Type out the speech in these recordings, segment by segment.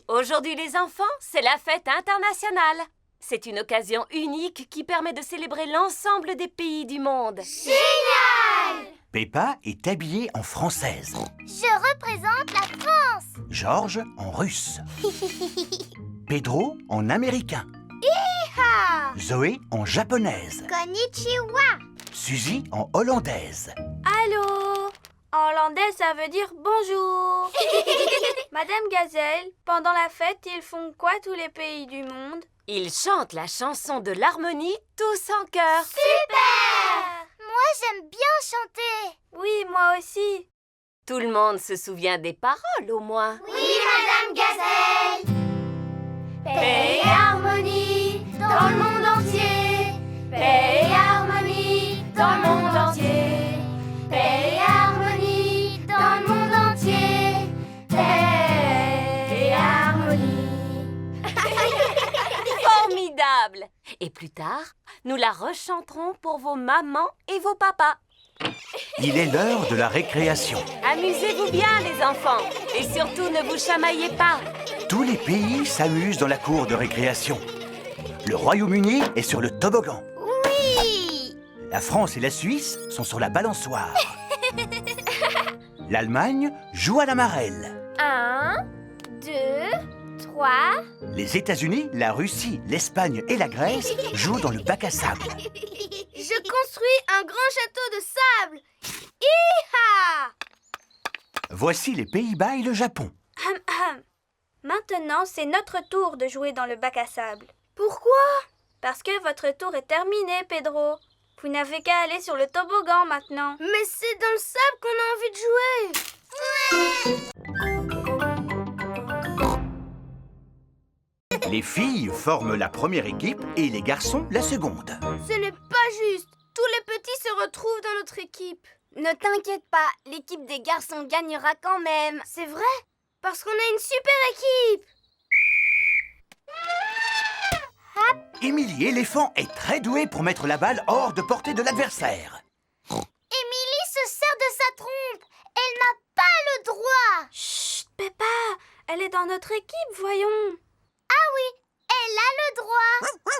Aujourd'hui, les enfants, c'est la fête internationale. C'est une occasion unique qui permet de célébrer l'ensemble des pays du monde. Génial! Peppa est habillée en française. Je représente la France. Georges en russe. Pedro en américain. Ha! Zoé en japonaise. Konnichiwa. Suzy en hollandaise. Allô? En hollandais, ça veut dire bonjour. Madame Gazelle, pendant la fête, ils font quoi tous les pays du monde? Ils chantent la chanson de l'harmonie tous en chœur. Super! Moi, j'aime bien chanter. Oui, moi aussi. Tout le monde se souvient des paroles au moins. Oui, Madame Gazelle. Paix et harmonie dans le monde entier. Paix et harmonie dans le monde entier. Paix et harmonie dans le monde entier. Paix et harmonie. Formidable! Et plus tard, nous la rechanterons pour vos mamans et vos papas. Il est l'heure de la récréation. Amusez-vous bien, les enfants. Et surtout, ne vous chamaillez pas. Tous les pays s'amusent dans la cour de récréation. Le Royaume-Uni est sur le toboggan. Oui! La France et la Suisse sont sur la balançoire. L'Allemagne joue à la marelle. 1, 2, 3. Les États-Unis, la Russie, l'Espagne et la Grèce jouent dans le bac à sable. Je construis un grand château de sable. Hi-ha! Voici les Pays-Bas et le Japon. Maintenant, c'est notre tour de jouer dans le bac à sable. Pourquoi? Parce que votre tour est terminé, Pedro. Vous n'avez qu'à aller sur le toboggan maintenant. Mais c'est dans le sable qu'on a envie de jouer. Les filles forment la première équipe et les garçons la seconde. Ce n'est pas juste. Tous les petits se retrouvent dans notre équipe. Ne t'inquiète pas, l'équipe des garçons gagnera quand même. C'est vrai? Parce qu'on a une super équipe. Émilie éléphant est très douée pour mettre la balle hors de portée de l'adversaire. Émilie se sert de sa trompe. Elle n'a pas le droit. Chut, Peppa, elle est dans notre équipe, voyons. Ah oui, elle a le droit.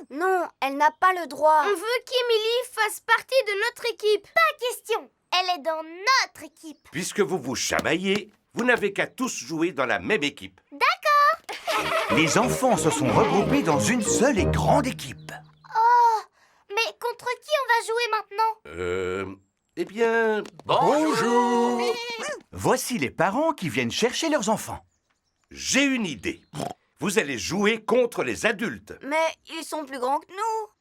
Non, elle n'a pas le droit. On veut qu'Émilie fasse partie de notre équipe. Pas question. Elle est dans notre équipe. Puisque vous vous chamaillez, vous n'avez qu'à tous jouer dans la même équipe. Les enfants se sont regroupés dans une seule et grande équipe. Oh, mais contre qui on va jouer maintenant? Eh bien... Bonjour! Voici les parents qui viennent chercher leurs enfants. J'ai une idée. Vous allez jouer contre les adultes. Mais ils sont plus grands que nous.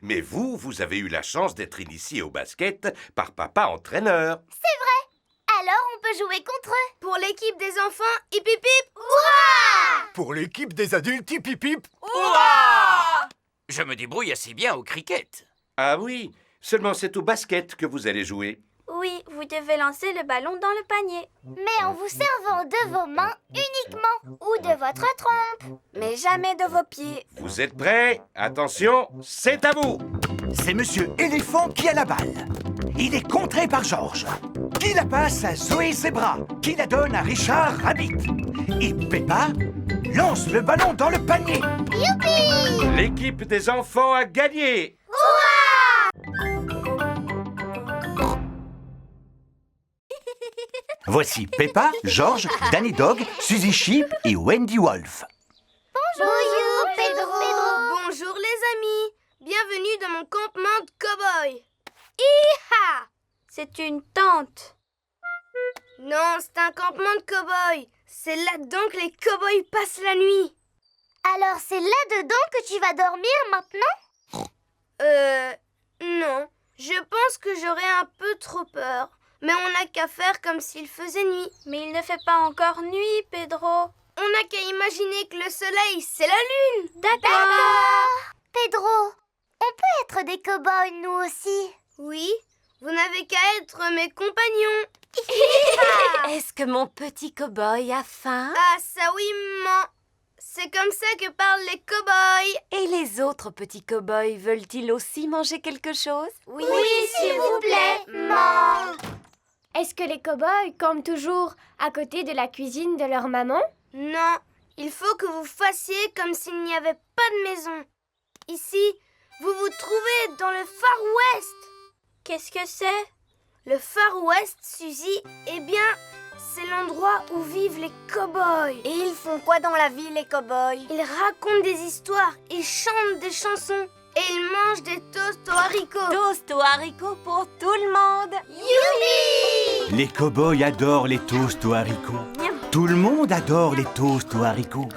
Mais vous avez eu la chance d'être initié au basket par papa entraîneur. Alors on peut jouer contre eux. Pour l'équipe des enfants, hip hip hip. Hurrah! Pour l'équipe des adultes, hip hip hip. Je me débrouille assez bien au cricket. Ah oui, seulement c'est au basket que vous allez jouer. Oui, vous devez lancer le ballon dans le panier. Mais en vous servant de vos mains uniquement ou de votre trompe. Mais jamais de vos pieds. Vous êtes prêts? Attention, c'est à vous! C'est Monsieur Éléphant qui a la balle. Il est contré par Georges, qui la passe à Zoé Zebra, qui la donne à Richard Rabbit. Et Peppa lance le ballon dans le panier. Youpi! L'équipe des enfants a gagné! Voici Peppa, Georges, Danny Dog, Suzy Sheep et Wendy Wolf. Bonjour Pedro. Bonjour les amis. Bienvenue dans mon campement de cow-boy. Hi-ha! C'est une tente. Non, c'est un campement de cow-boy. C'est là-dedans que les cow-boys passent la nuit. Alors c'est là-dedans que tu vas dormir maintenant? Non. Je pense que j'aurais un peu trop peur. Mais on n'a qu'à faire comme s'il faisait nuit. Mais il ne fait pas encore nuit, Pedro. On n'a qu'à imaginer que le soleil, c'est la lune. D'accord. Pedro, on peut être des cow-boys nous aussi. Oui, vous n'avez qu'à être mes compagnons. Est-ce que mon petit cow-boy a faim? Ah, ça oui, maman. C'est comme ça que parlent les cow-boys. Et les autres petits cow-boys veulent-ils aussi manger quelque chose? Oui, s'il vous plaît, maman. Est-ce que les cow-boys campent toujours à côté de la cuisine de leur maman? Non, il faut que vous fassiez comme s'il n'y avait pas de maison. Ici, vous vous trouvez dans le Far West. Qu'est-ce que c'est? Le Far West, Suzy, eh bien, c'est l'endroit où vivent les cow-boys. Et ils font quoi dans la vie, les cow-boys? Ils racontent des histoires, ils chantent des chansons et ils mangent des toasts aux haricots. Toast aux haricots pour tout le monde. Youpi! Les cow-boys adorent les toasts aux haricots. Tout le monde adore les toasts aux haricots.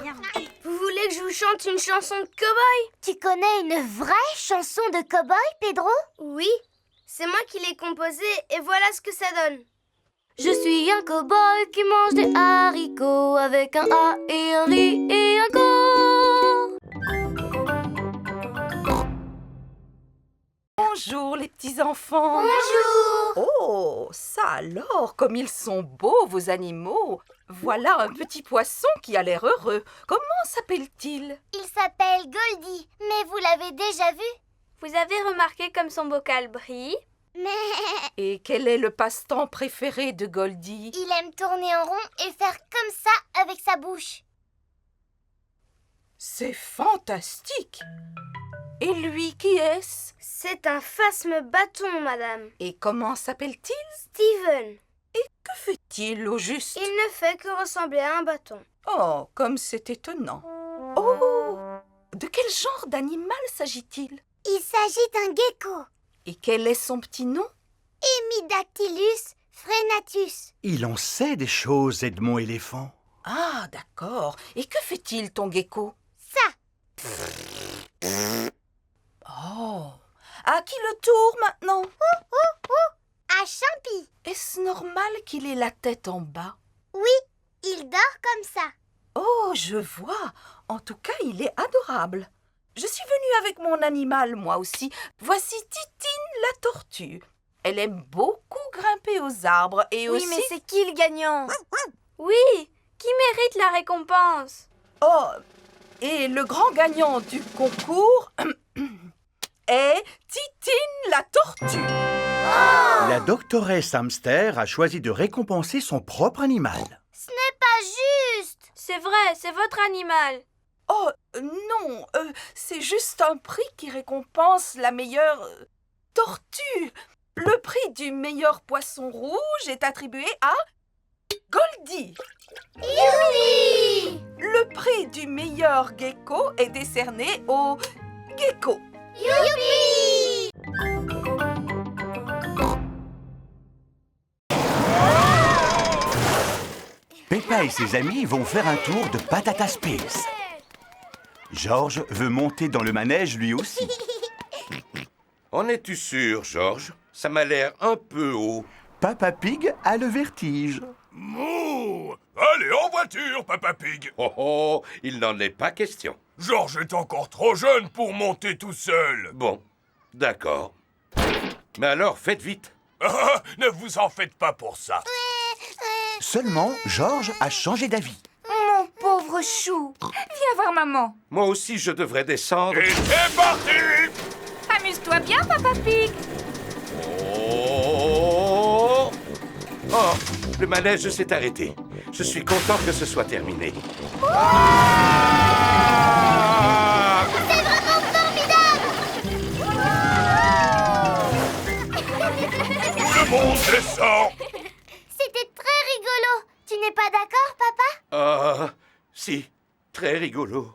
Vous voulez que je vous chante une chanson de cow-boy? Tu connais une vraie chanson de cow-boy, Pedro? Oui, c'est moi qui l'ai composée et voilà ce que ça donne. Je suis un cow-boy qui mange des haricots avec un A et un riz et un co. Bonjour les petits enfants. Bonjour! Oh, ça alors, comme ils sont beaux vos animaux. Voilà un petit poisson qui a l'air heureux. Comment s'appelle-t-il? Il s'appelle Goldie, mais vous l'avez déjà vu? Vous avez remarqué comme son bocal brille? Mais Et quel est le passe-temps préféré de Goldie? il aime tourner en rond et faire comme ça avec sa bouche. C'est fantastique. Et lui, qui est-ce? C'est un phasme-bâton, madame. Et comment s'appelle-t-il? Steven. Que fait-il au juste? Il ne fait que ressembler à un bâton. Oh, comme c'est étonnant. Oh, de quel genre d'animal s'agit-il? Il s'agit d'un gecko, Et quel est son petit nom? Hemidactylus frenatus. Il en sait des choses, Edmond éléphant. Ah, d'accord. Et que fait-il, ton gecko? Ça, Oh, à qui le tour maintenant? à Champi. Est-ce normal qu'il ait la tête en bas? Il dort comme ça. Oh, je vois. En tout cas, il est adorable. Je suis venue avec mon animal, moi aussi. Voici Titine la tortue. Elle aime beaucoup grimper aux arbres et aussi... c'est qui le gagnant? Oui, qui mérite la récompense? Oh, et le grand gagnant du concours est Titine la tortue. La doctoresse hamster a choisi de récompenser son propre animal. Ce n'est pas juste. C'est vrai, c'est votre animal. Oh, non, c'est juste un prix qui récompense la meilleure tortue. Le prix du meilleur poisson rouge est attribué à Goldie. Youpi! Le prix du meilleur gecko est décerné au gecko. Youpi! Peppa et ses amis vont faire un tour de Patata Space. George veut monter dans le manège lui aussi. En es-tu sûr, Georges? Ça m'a l'air un peu haut. Papa Pig a le vertige. Mouh! Allez, en voiture, Papa Pig. Oh oh, il n'en est pas question. Georges est encore trop jeune pour monter tout seul. Bon, d'accord. Mais alors, faites vite. Ah, ne vous en faites pas pour ça. Seulement, George a changé d'avis. Mon pauvre chou. Viens voir maman. Moi aussi, je devrais descendre. Et c'est parti! Amuse-toi bien, Papa Pig. Oh! Oh, le manège s'est arrêté. Je suis content que ce soit terminé. Ah! C'est vraiment formidable! Tout le monde descend. C'était très rigolo. Tu n'es pas d'accord, papa? Ah, si, très rigolo.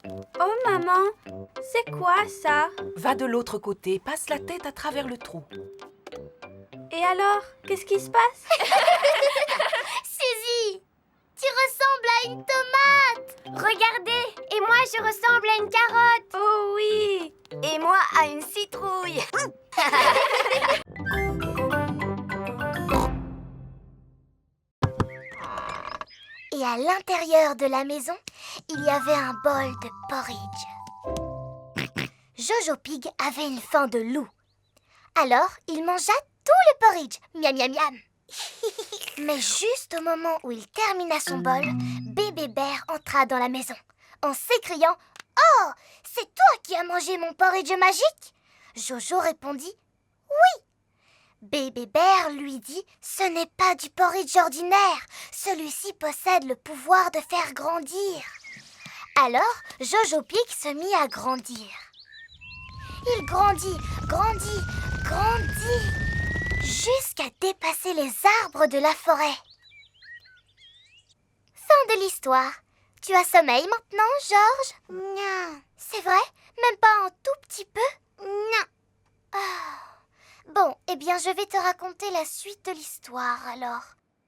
Oh maman, c'est quoi ça? Va de l'autre côté, passe la tête à travers le trou. Et alors, qu'est-ce qui se passe? Suzy, tu ressembles à une tomate. Regardez, et moi je ressemble à une carotte. Oh oui! Et moi à une citrouille. Et à l'intérieur de la maison, il y avait un bol de porridge. Jojo Pig avait une faim de loup. Alors, il mangea tout le porridge. Miam, miam, miam. Mais juste au moment où il termina son bol, Bébé Bear entra dans la maison en s'écriant « Oh, c'est toi qui as mangé mon porridge magique ?» Jojo répondit « Oui. » Bébé Bear lui dit « Ce n'est pas du porridge ordinaire. Celui-ci possède le pouvoir de faire grandir. » Alors, Jojo Pig se mit à grandir. Il grandit, grandit, grandit, jusqu'à dépasser les arbres de la forêt. Fin de l'histoire. Tu as sommeil maintenant, Georges? Non. C'est vrai? Même pas un tout petit peu? Non. Oh. Bon, eh bien, je vais te raconter la suite de l'histoire, alors.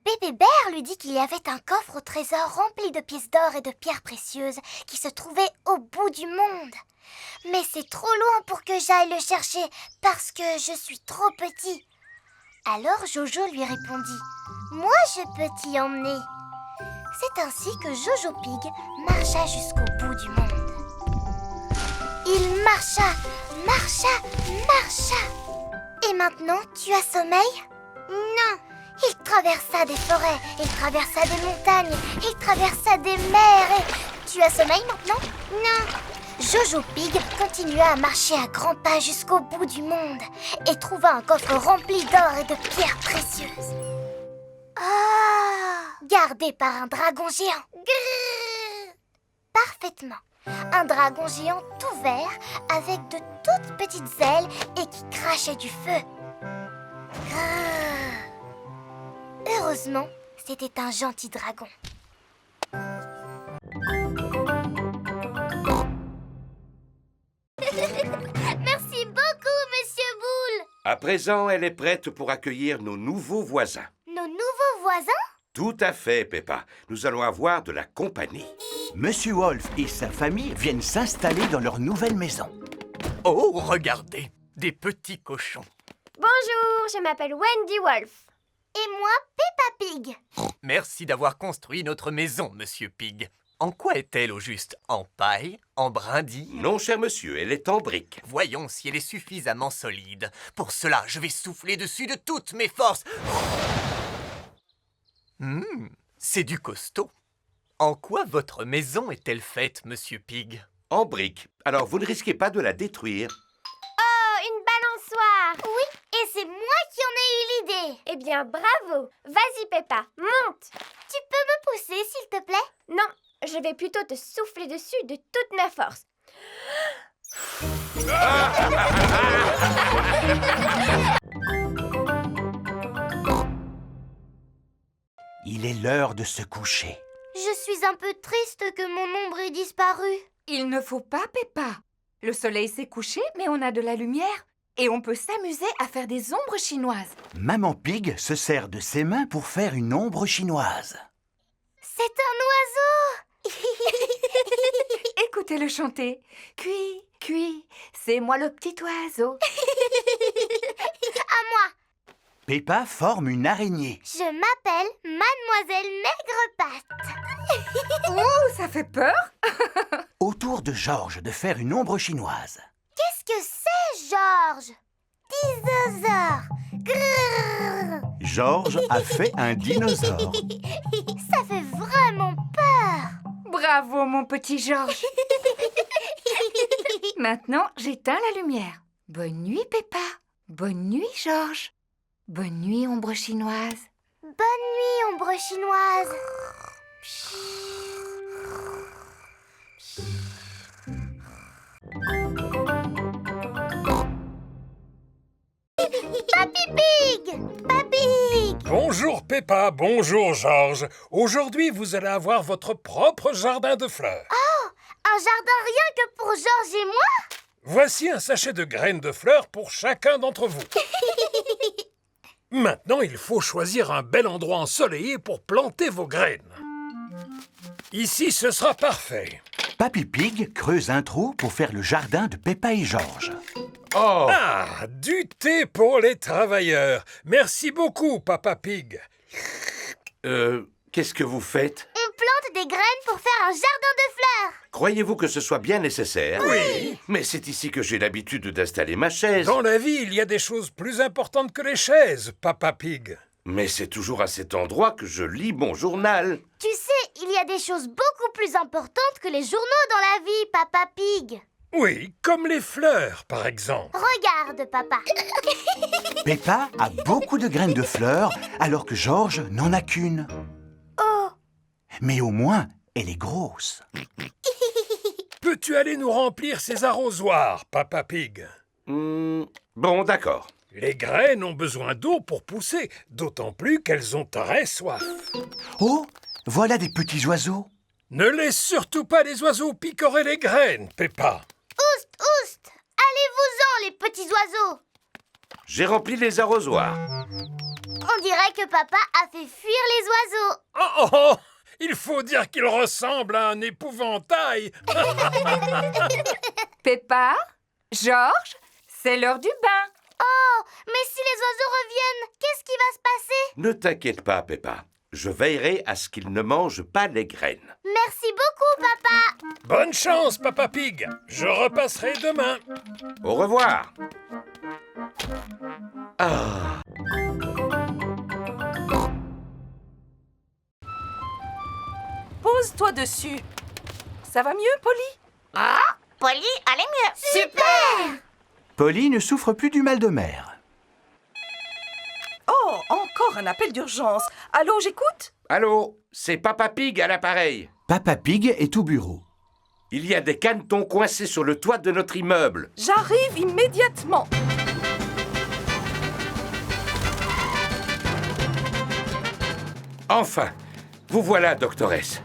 Bébé Bear lui dit qu'il y avait un coffre au trésor rempli de pièces d'or et de pierres précieuses qui se trouvait au bout du monde. Mais c'est trop loin pour que j'aille le chercher parce que je suis trop petit. Alors Jojo lui répondit « Moi, je peux t'y emmener. » C'est ainsi que Jojo Pig marcha jusqu'au bout du monde. Il marcha, marcha, marcha. Et maintenant, tu as sommeil? Non. Il traversa des forêts, il traversa des montagnes, il traversa des mers et... Tu as sommeil maintenant? Non. Jojo Pig continua à marcher à grands pas jusqu'au bout du monde et trouva un coffre rempli d'or et de pierres précieuses. Ah! Gardé par un dragon géant. Grrr! Parfaitement. Un dragon géant tout vert avec de toutes petites ailes et qui crachait du feu. Grrr! Heureusement, c'était un gentil dragon. Merci beaucoup, Monsieur Boule. À présent, elle est prête pour accueillir nos nouveaux voisins. Nos nouveaux voisins? Tout à fait, Peppa. Nous allons avoir de la compagnie. Monsieur Wolf et sa famille viennent s'installer dans leur nouvelle maison. Oh, regardez, des petits cochons. Bonjour, je m'appelle Wendy Wolf. Et moi, Peppa Pig. Merci d'avoir construit notre maison, Monsieur Pig. En quoi est-elle au juste? En paille? En brindilles? Non, cher monsieur, elle est en briques. Voyons si elle est suffisamment solide. Pour cela, je vais souffler dessus de toutes mes forces. C'est du costaud. En quoi votre maison est-elle faite, Monsieur Pig? En briques. Alors, vous ne risquez pas de la détruire. Oh, une balançoire. Oui, et c'est moi qui en ai eu l'idée. Eh bien, bravo. Vas-y, Peppa, monte. Tu peux me pousser, s'il te plaît? Non, je vais plutôt te souffler dessus de toute ma force. Il est l'heure de se coucher. Je suis un peu triste que mon ombre ait disparu. Il ne faut pas, Peppa. Le soleil s'est couché, mais on a de la lumière. Et on peut s'amuser à faire des ombres chinoises. Maman Pig se sert de ses mains pour faire une ombre chinoise. C'est un oiseau. Écoutez-le chanter. Cui, cui, c'est moi le petit oiseau. À moi. Peppa forme une araignée. Je m'appelle Mademoiselle Maigrepatte. Oh, ça fait peur. Autour de Georges de faire une ombre chinoise. Qu'est-ce que c'est, Georges? Dinosaure. Grrr. Georges a fait un dinosaure. Ça fait vraiment peur. Bravo, mon petit Georges. Maintenant, j'éteins la lumière. Bonne nuit, Peppa. Bonne nuit, Georges. Bonne nuit, ombre chinoise. Bonne nuit, ombre chinoise. Papy Pig! Papy Pig! Bonjour Peppa, bonjour Georges. Aujourd'hui, vous allez avoir votre propre jardin de fleurs. Oh! Un jardin rien que pour Georges et moi? Voici un sachet de graines de fleurs pour chacun d'entre vous. Maintenant, il faut choisir un bel endroit ensoleillé pour planter vos graines. Ici, ce sera parfait. Papy Pig creuse un trou pour faire le jardin de Peppa et Georges. Oh! Ah, du thé pour les travailleurs. Merci beaucoup, Papa Pig. Qu'est-ce que vous faites? On plante des graines pour faire un jardin de fleurs. Croyez-vous que ce soit bien nécessaire? Oui. Mais c'est ici que j'ai l'habitude d'installer ma chaise. Dans la vie, il y a des choses plus importantes que les chaises, Papa Pig. Mais c'est toujours à cet endroit que je lis mon journal. Tu sais, il y a des choses beaucoup plus importantes que les journaux dans la vie, Papa Pig. Oui, comme les fleurs, par exemple. Regarde, papa. Peppa a beaucoup de graines de fleurs, alors que George n'en a qu'une. Oh, Mais au moins, elle est grosse. Peux-tu aller nous remplir ces arrosoirs, Papa Pig? Bon, d'accord. Les graines ont besoin d'eau pour pousser, d'autant plus qu'elles ont très soif. Oh, voilà des petits oiseaux. Ne laisse surtout pas les oiseaux picorer les graines, Peppa. oust, oust. Allez-vous-en, les petits oiseaux. J'ai rempli les arrosoirs. On dirait que papa a fait fuir les oiseaux. Oh, oh, oh! Il faut dire qu'il ressemble à un épouvantail. Peppa, George, c'est l'heure du bain. Oh, mais si les oiseaux reviennent, qu'est-ce qui va se passer? Ne t'inquiète pas, Peppa. Je veillerai à ce qu'ils ne mangent pas les graines. Merci beaucoup, papa. Bonne chance, Papa Pig. Je repasserai demain. Au revoir. Ah. Pose-toi dessus. Ça va mieux, Polly? Polly, allez mieux. Super. Polly ne souffre plus du mal de mer. Oh, encore un appel d'urgence. Allô, j'écoute? Allô, c'est Papa Pig à l'appareil. Papa Pig est au bureau. Il y a des canetons coincés sur le toit de notre immeuble. J'arrive immédiatement. Enfin, vous voilà, doctoresse.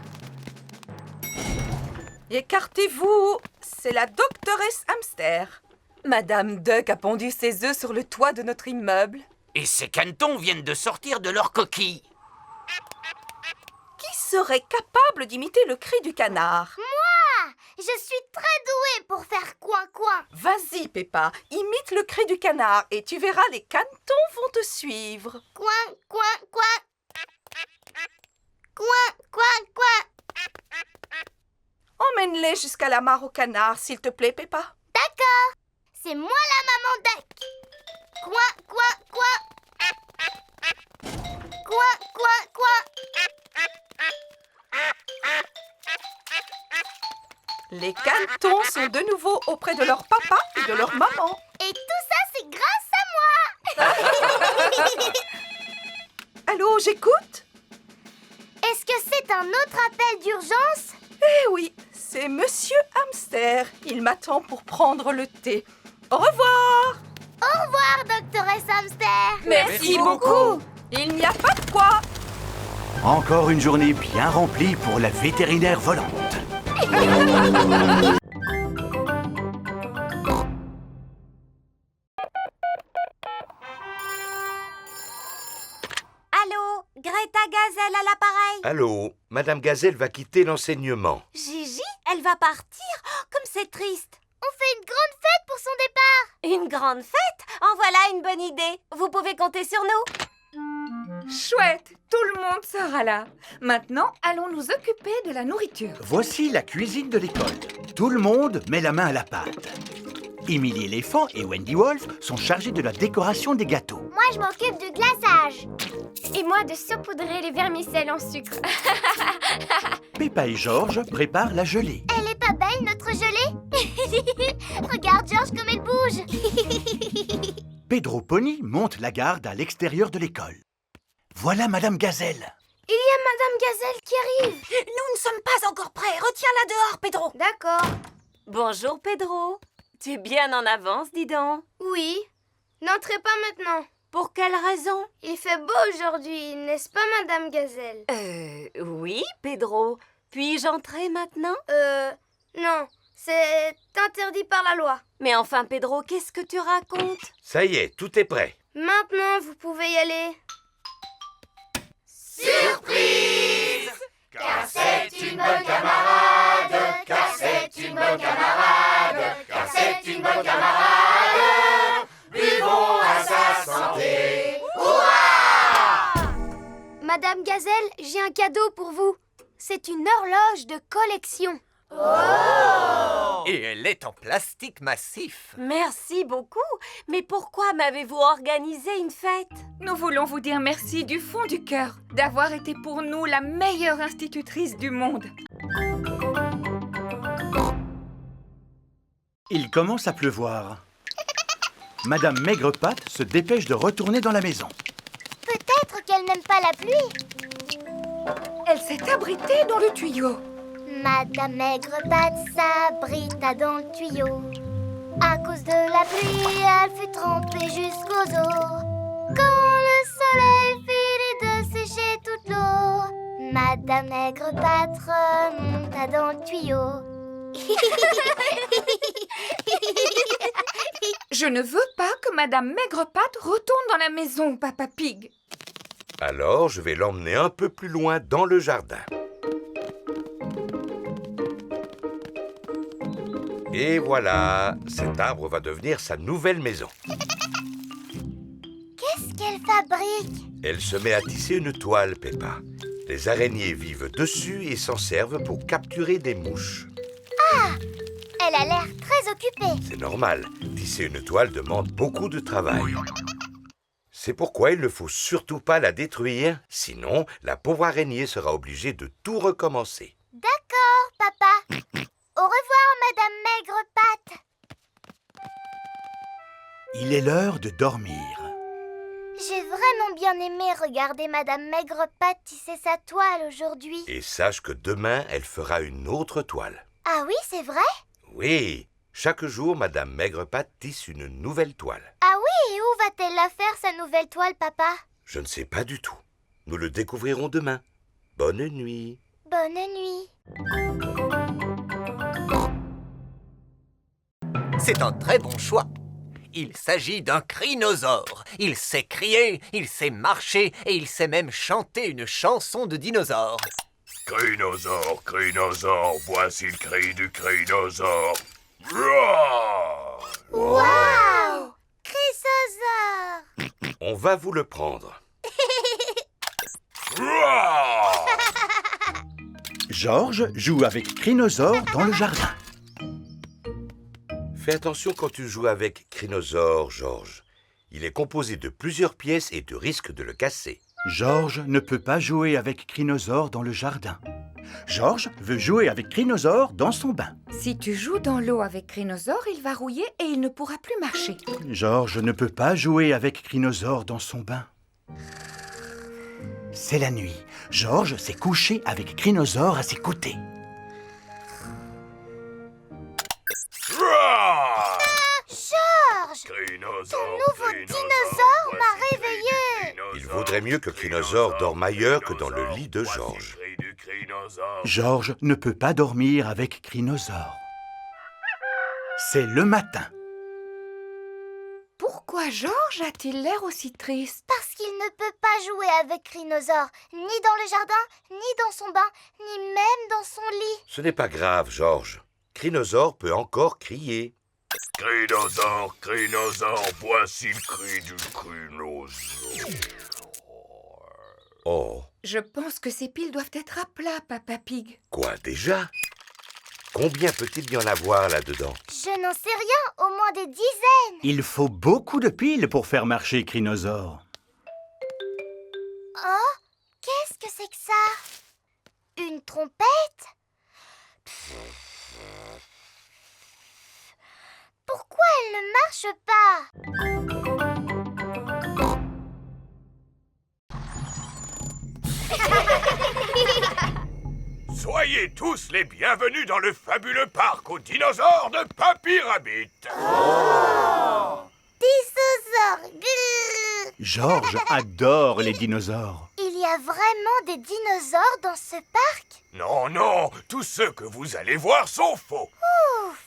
Écartez-vous. C'est la doctoresse Hamster. Madame Duck a pondu ses œufs sur le toit de notre immeuble. Et ces canetons viennent de sortir de leur coquille. Qui serait capable d'imiter le cri du canard? Moi, je suis très douée pour faire coin-coin. Vas-y, Peppa, imite le cri du canard et tu verras, les canetons vont te suivre. Coin, coin, coin. Coin, coin, coin. Emmène-les jusqu'à la mare au canard, s'il te plaît, Peppa. D'accord. C'est moi la maman Duck. Coin, coin, coin. Coin, coin, coin. Les canetons sont de nouveau auprès de leur papa et de leur maman. Et tout ça, c'est grâce à moi. Allô, j'écoute? Est-ce que c'est un autre appel d'urgence? Eh oui, c'est Monsieur Hamster. Il m'attend pour prendre le thé. Au revoir. Au revoir, doctoresse Hamster. Merci beaucoup. Il n'y a pas de quoi. Encore une journée bien remplie pour la vétérinaire volante. Allô, Greta Gazelle à l'appareil. Allô, Madame Gazelle va quitter l'enseignement. Gigi, elle va partir. Oh, comme c'est triste. On fait une grande fête pour son départ. Une grande fête? En voilà une bonne idée. Vous pouvez compter sur nous. Chouette, tout le monde sera là. Maintenant, allons nous occuper de la nourriture. Voici la cuisine de l'école. Tout le monde met la main à la pâte. Emily Éléphant et Wendy Wolf sont chargés de la décoration des gâteaux. Moi, je m'occupe du glaçage. Et moi, de saupoudrer les vermicelles en sucre. Peppa et George préparent la gelée. Elle est pas belle, notre gelée? Regarde, George, comme elle bouge. Pedro Pony monte la garde à l'extérieur de l'école. Voilà Madame Gazelle. Il y a Madame Gazelle qui arrive. Nous ne sommes pas encore prêts. Retiens-la dehors, Pedro. D'accord. Bonjour, Pedro. Tu es bien en avance, dis donc. Oui. N'entrez pas maintenant. Pour quelle raison? Il fait beau aujourd'hui, n'est-ce pas, Madame Gazelle? Oui, Pedro. Puis-je entrer maintenant? Non. C'est interdit par la loi. Mais enfin, Pedro, qu'est-ce que tu racontes? Ça y est, tout est prêt. Maintenant, vous pouvez y aller. Surprise! Car c'est une bonne camarade. Car c'est une bonne camarade. Car c'est une bonne camarade. Buvons à sa santé. Hurrah! Madame Gazelle, j'ai un cadeau pour vous. C'est une horloge de collection. Et elle est en plastique massif. Merci beaucoup. Mais pourquoi m'avez-vous organisé une fête? Nous voulons vous dire merci du fond du cœur d'avoir été pour nous la meilleure institutrice du monde. Il commence à pleuvoir. Madame Maigrepatte se dépêche de retourner dans la maison. Peut-être qu'elle n'aime pas la pluie. Elle s'est abritée dans le tuyau. Madame Maigrepatte s'abrita dans le tuyau. À cause de la pluie, elle fut trempée jusqu'aux os. Quand le soleil finit de sécher toute l'eau, Madame Maigrepatte remonta dans le tuyau. Je ne veux pas que Madame Maigrepatte retourne dans la maison, Papa Pig. Alors, je vais l'emmener un peu plus loin dans le jardin. Et voilà, cet arbre va devenir sa nouvelle maison. Qu'est-ce qu'elle fabrique? Elle se met à tisser une toile, Peppa. Les araignées vivent dessus et s'en servent pour capturer des mouches. Ah! Elle a l'air très occupée. C'est normal, tisser une toile demande beaucoup de travail. C'est pourquoi il ne faut surtout pas la détruire, sinon la pauvre araignée sera obligée de tout recommencer. D'accord, papa. Au revoir, Madame Maigrepatte. Il est l'heure de dormir. J'ai vraiment bien aimé regarder Madame Maigrepatte tisser sa toile aujourd'hui. Et sache que demain, elle fera une autre toile. Ah oui, c'est vrai? Oui, chaque jour, Madame Maigrepatte tisse une nouvelle toile. Ah oui, et où va-t-elle la faire, sa nouvelle toile, papa? Je ne sais pas du tout. Nous le découvrirons demain. Bonne nuit. Bonne nuit. C'est un très bon choix. Il s'agit d'un crinosaure. Il sait crier, il sait marcher et il sait même chanter une chanson de dinosaure. Crinosaure, crinosaure, voici le cri du crinosaure. Roar! Waouh! Chrysosaure! On va vous le prendre. Roar! Georges joue avec Crinosaure dans le jardin. Fais attention quand tu joues avec Crinosaure, Georges. Il est composé de plusieurs pièces et tu risques de le casser. Georges ne peut pas jouer avec Crinosaure dans le jardin. Georges veut jouer avec Crinosaure dans son bain. Si tu joues dans l'eau avec Crinosaure, il va rouiller et il ne pourra plus marcher. Georges ne peut pas jouer avec Crinosaure dans son bain. C'est la nuit. Georges s'est couché avec Crinosaure à ses côtés. Roar! Georges! Crinosaure, Ton nouveau dinosaure m'a réveillé! Il vaudrait mieux que Crinosaure dorme ailleurs que dans le lit de Georges. Georges ne peut pas dormir avec Crinosaure. C'est le matin. Pourquoi Georges a-t-il l'air aussi triste? Parce qu'il ne peut pas jouer avec Crinosaure, ni dans le jardin, ni dans son bain, ni même dans son lit. Ce n'est pas grave, Georges. Crinosaure peut encore crier. Crinosaure, crinosaure, voici le cri du crinosaure. Oh, Je pense que ces piles doivent être à plat, Papa Pig. quoi déjà? Combien peut-il y en avoir là-dedans? Je n'en sais rien, au moins des dizaines. Il faut beaucoup de piles pour faire marcher Crinosaure. Oh, qu'est-ce que c'est que ça? Une trompette? Pourquoi elle ne marche pas? Soyez tous les bienvenus dans le fabuleux parc aux dinosaures de Papy Rabbit. Dinosaure! Grrr. Georges adore les dinosaures. Il y a vraiment des dinosaures dans ce parc? Non, non, tous ceux que vous allez voir sont faux. Ouf!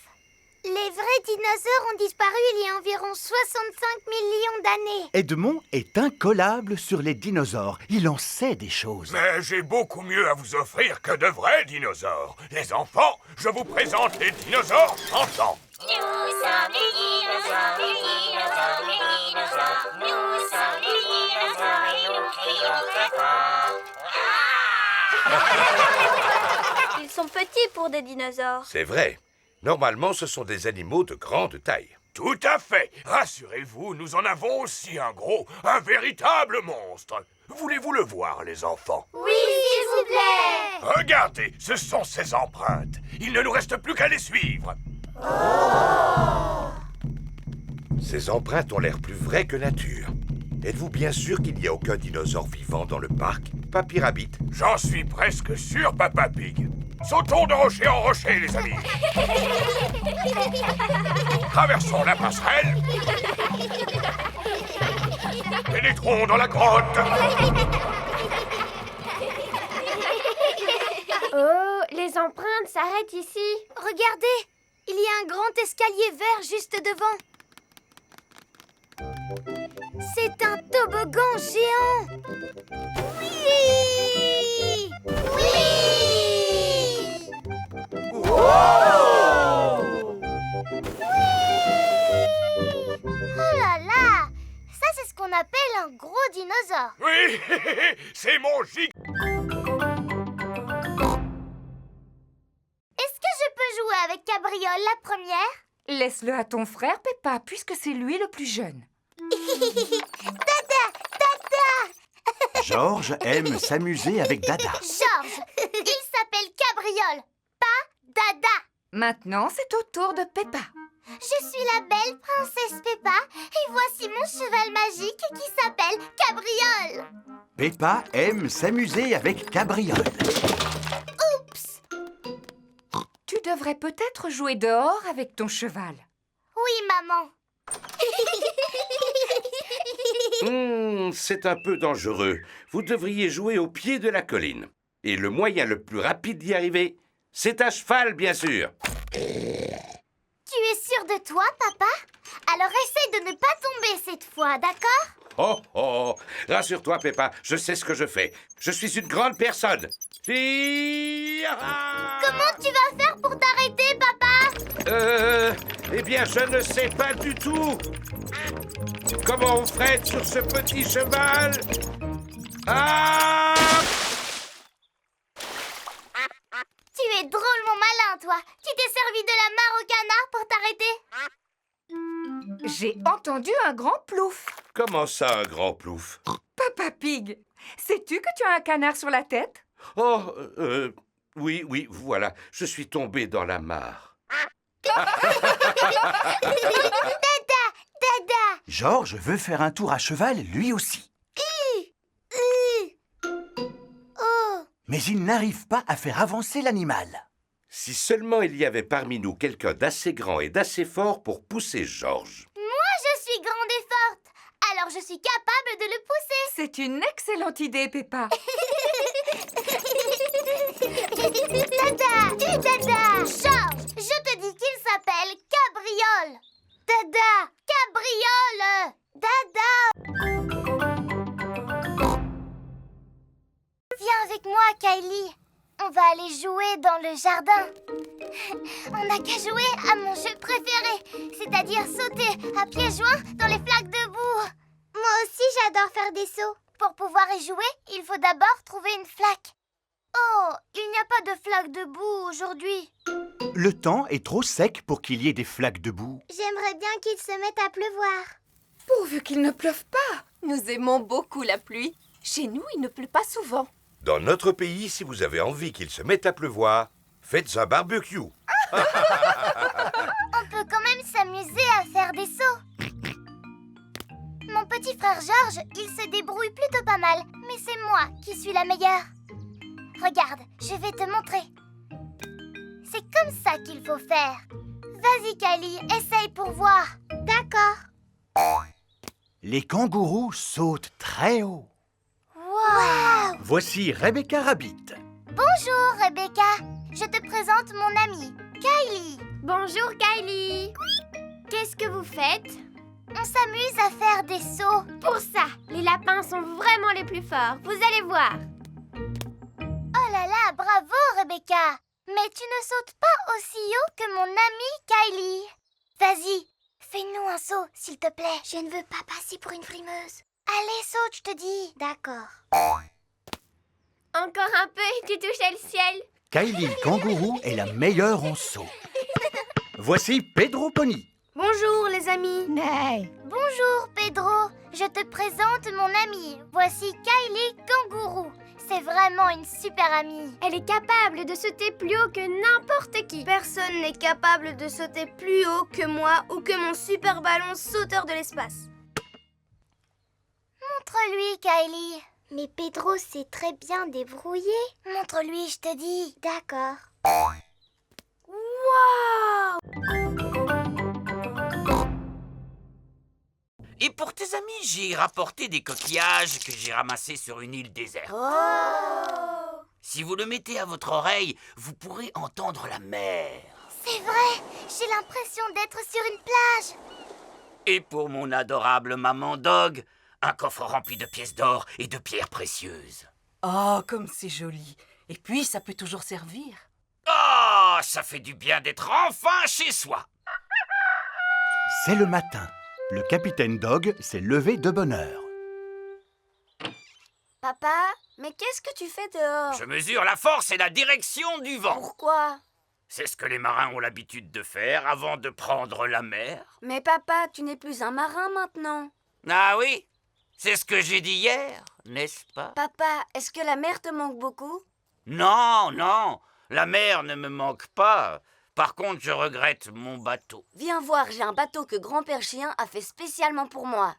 Les vrais dinosaures ont disparu il y a environ 65 millions d'années. Edmond est incollable sur les dinosaures. Il en sait des choses. Mais j'ai beaucoup mieux à vous offrir que de vrais dinosaures. Les enfants, je vous présente les dinosaures chantants. Nous sommes les dinosaures, les dinosaures, les dinosaures. Nous sommes les dinosaures et nous crions très fort. Ils sont petits pour des dinosaures. C'est vrai. Normalement, ce sont des animaux de grande taille. Tout à fait. Rassurez-vous, nous en avons aussi un gros, un véritable monstre. Voulez-vous le voir, les enfants? Oui, s'il vous plaît. Regardez, ce sont ses empreintes. Il ne nous reste plus qu'à les suivre. Ces empreintes ont l'air plus vraies que nature. Êtes-vous bien sûr qu'il n'y a aucun dinosaure vivant dans le parc, Papy Rabbit? J'en suis presque sûr, Papa Pig. Sautons de rocher en rocher, les amis. Traversons la passerelle. Pénétrons dans la grotte. Oh, les empreintes s'arrêtent ici. Regardez, il y a un grand escalier vert juste devant. C'est un toboggan géant. Oui! Oui! Oh là là! Ça, c'est ce qu'on appelle un gros dinosaure. Oui, c'est mon gig. Est-ce que je peux jouer avec Cabriole la première? Laisse-le à ton frère, Peppa, puisque c'est lui le plus jeune. Dada! Dada! Georges aime s'amuser avec Dada. Georges, il s'appelle Cabriole, pas Dada. Maintenant, c'est au tour de Peppa. Je suis la belle princesse Peppa et voici mon cheval magique qui s'appelle Cabriole. Peppa aime s'amuser avec Cabriole. Oups! Tu devrais peut-être jouer dehors avec ton cheval. Oui, maman. C'est un peu dangereux. Vous devriez jouer au pied de la colline. Et le moyen le plus rapide d'y arriver, c'est à cheval, bien sûr. Tu es sûr de toi, papa? Alors essaye de ne pas tomber cette fois, d'accord? Oh, oh, rassure-toi, Peppa, je sais ce que je fais. Je suis une grande personne. Comment tu vas faire pour t'arrêter, papa? Eh bien, je ne sais pas du tout. Comment on freine sur ce petit cheval? Ah! Tu es drôlement malin, toi. Tu t'es servi de la mare au canard pour t'arrêter? J'ai entendu un grand plouf. Comment ça, un grand plouf? Papa Pig, sais-tu que tu as un canard sur la tête? Oh, oui, voilà. Je suis tombé dans la mare. Dada! Georges veut faire un tour à cheval lui aussi. Oh! Mais il n'arrive pas à faire avancer l'animal. Si seulement il y avait parmi nous quelqu'un d'assez grand et d'assez fort pour pousser Georges. Moi, je suis grande et forte. Alors, je suis capable de le pousser. C'est une excellente idée, Peppa. Dada! Dada! Georges, je te dis qu'il s'appelle Cabriole. Dada! Cabriole! Dada! Viens avec moi, Kylie. On va aller jouer dans le jardin. On n'a qu'à jouer à mon jeu préféré, c'est-à-dire sauter à pieds joints dans les flaques de boue. Moi aussi, j'adore faire des sauts. Pour pouvoir y jouer, il faut d'abord trouver une flaque. Oh, il n'y a pas de flaque de boue aujourd'hui. Le temps est trop sec pour qu'il y ait des flaques de boue. J'aimerais bien qu'il se mette à pleuvoir. Pourvu qu'il ne pleuve pas. Nous aimons beaucoup la pluie. Chez nous, il ne pleut pas souvent. Dans notre pays, si vous avez envie qu'il se mette à pleuvoir, faites un barbecue. On peut quand même s'amuser à faire des sauts. Mon petit frère Georges, il se débrouille plutôt pas mal, mais c'est moi qui suis la meilleure. Regarde, je vais te montrer. C'est comme ça qu'il faut faire. Vas-y, Kylie, essaye pour voir. D'accord. Les kangourous sautent très haut. Wow! Voici Rebecca Rabbit. Bonjour, Rebecca. Je te présente mon amie, Kylie. Bonjour, Kylie. Qu'est-ce que vous faites? On s'amuse à faire des sauts. Pour ça, les lapins sont vraiment les plus forts. Vous allez voir. Oh là là, bravo, Rebecca. Mais tu ne sautes pas aussi haut que mon amie Kylie. Vas-y, fais-nous un saut, s'il te plaît. Je ne veux pas passer pour une frimeuse. Allez, saute, je te dis. D'accord. Encore un peu et tu touchais le ciel. Kylie Kangourou est la meilleure en saut. Voici Pedro Pony. Bonjour, les amis. Bonjour, Pedro. Je te présente mon amie. Voici Kylie Kangourou. C'est C'est vraiment une super amie. Elle est capable de sauter plus haut que n'importe qui. Personne n'est capable de sauter plus haut que moi ou que mon super ballon sauteur de l'espace. Montre-lui, Kylie. Mais Pedro s'est très bien débrouillé. Montre-lui, je te dis. D'accord. Waouh! Et pour tes amis, j'ai rapporté des coquillages que j'ai ramassés sur une île déserte. Oh! Si vous le mettez à votre oreille, vous pourrez entendre la mer. C'est vrai, j'ai l'impression d'être sur une plage. Et pour mon adorable maman Dog, un coffre rempli de pièces d'or et de pierres précieuses. Oh, comme c'est joli. Et puis, ça peut toujours servir. Oh, ça fait du bien d'être enfin chez soi. C'est le matin. Le capitaine Dog s'est levé de bonne heure. Papa, mais qu'est-ce que tu fais dehors? Je mesure la force et la direction du vent. Pourquoi? C'est ce que les marins ont l'habitude de faire avant de prendre la mer. Mais papa, tu n'es plus un marin maintenant. Ah oui, c'est ce que j'ai dit hier, n'est-ce pas? Papa, est-ce que la mer te manque beaucoup? Non, non, la mer ne me manque pas. Par contre, je regrette mon bateau. Viens voir, j'ai un bateau que grand-père Chien a fait spécialement pour moi.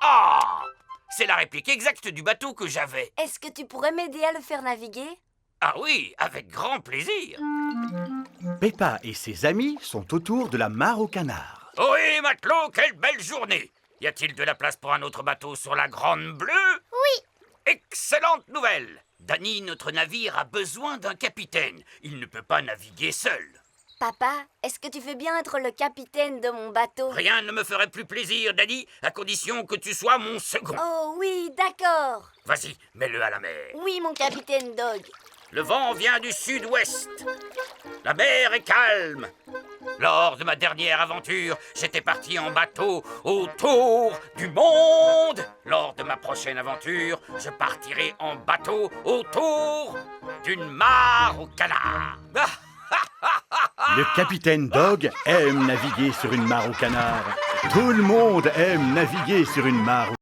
Ah! C'est la réplique exacte du bateau que j'avais. Est-ce que tu pourrais m'aider à le faire naviguer? Ah oui, avec grand plaisir. Peppa et ses amis sont autour de la mare aux canards. Oui, matelot, quelle belle journée! Y a-t-il de la place pour un autre bateau sur la Grande Bleue? Oui. Excellente nouvelle! Danny, notre navire a besoin d'un capitaine. Il ne peut pas naviguer seul. Papa, est-ce que tu veux bien être le capitaine de mon bateau? Rien ne me ferait plus plaisir, Danny, à condition que tu sois mon second. Oh oui, d'accord. Vas-y, mets-le à la mer. Oui, mon capitaine Dog. Le vent vient du sud-ouest. La mer est calme. Lors de ma dernière aventure, j'étais parti en bateau autour du monde. Lors de ma prochaine aventure, je partirai en bateau autour d'une mare aux canards. Le capitaine Dog aime naviguer sur une mare aux canards. Tout le monde aime naviguer sur une mare.